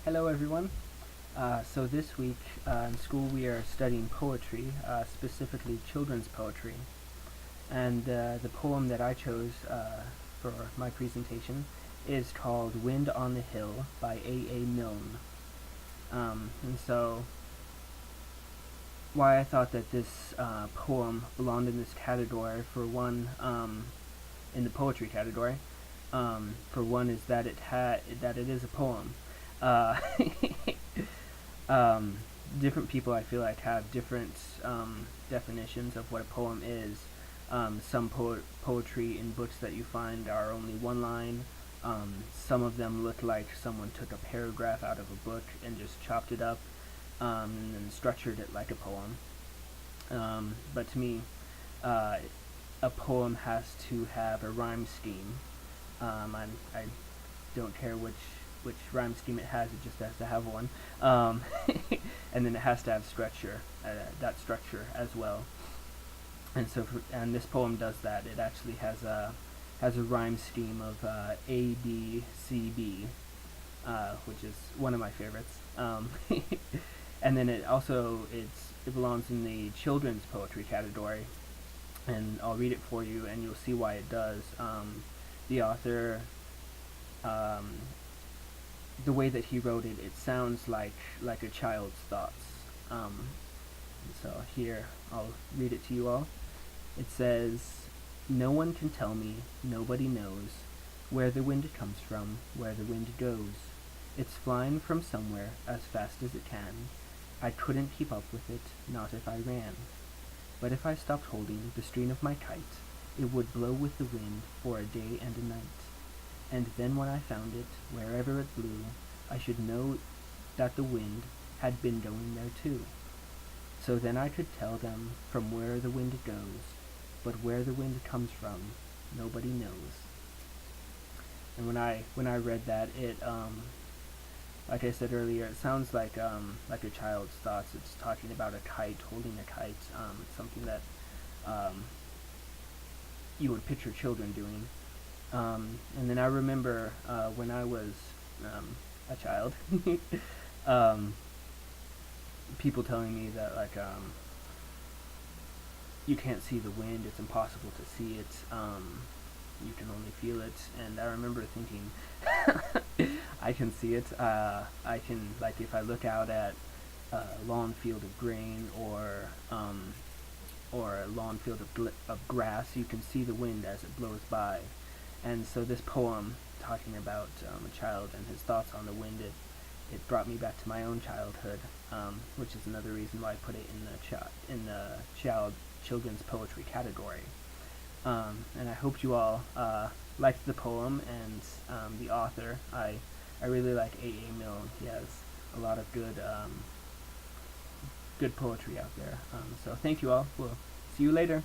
Hello everyone. So this week in school we are studying poetry, specifically children's poetry. And the poem that I chose for my presentation is called Wind on the Hill by A. Milne. And so why I thought that this poem belonged in this category, for one, in the poetry category, for one is that it is a poem. Uh, um, Different people I feel like have different definitions of what a poem is. Some poetry in books that you find are only one line. Some of them look like someone took a paragraph out of a book and just chopped it up and then structured it like a poem. But to me, uh, a poem has to have a rhyme scheme. I don't care which rhyme scheme it has; it just has to have one. And then it has to have structure, that structure as well. And this poem does that. It actually has a rhyme scheme of A B C B, which is one of my favorites. And then it belongs in the children's poetry category, and I'll read it for you, and you'll see why it does. The author, um, the way that he wrote it, it sounds like a child's thoughts. So here, I'll read it to you all. It says, "No one can tell me, nobody knows, where the wind comes from, where the wind goes. It's flying from somewhere as fast as it can. I couldn't keep up with it, not if I ran. But if I stopped holding the string of my kite, it would blow with the wind for a day and a night. And then when I found it, wherever it blew, I should know that the wind had been going there too. So then I could tell them from where the wind goes, but where the wind comes from, nobody knows." And when I read that, it like I said earlier, it sounds like a child's thoughts. It's talking about a kite, holding a kite. Something that um, you would picture children doing. And then I remember when I was a child, um, people telling me that you can't see the wind, it's impossible to see it, you can only feel it. And I remember thinking, I can see it. I can, like, if I look out at a lawn field of grain, or a lawn field of grass, you can see the wind as it blows by. And so this poem, talking about a child and his thoughts on the wind, it brought me back to my own childhood, which is another reason why I put it in the children's poetry category. And I hope you all liked the poem and the author. I really like A. Milne. He has a lot of good poetry out there. So thank you all. We'll see you later.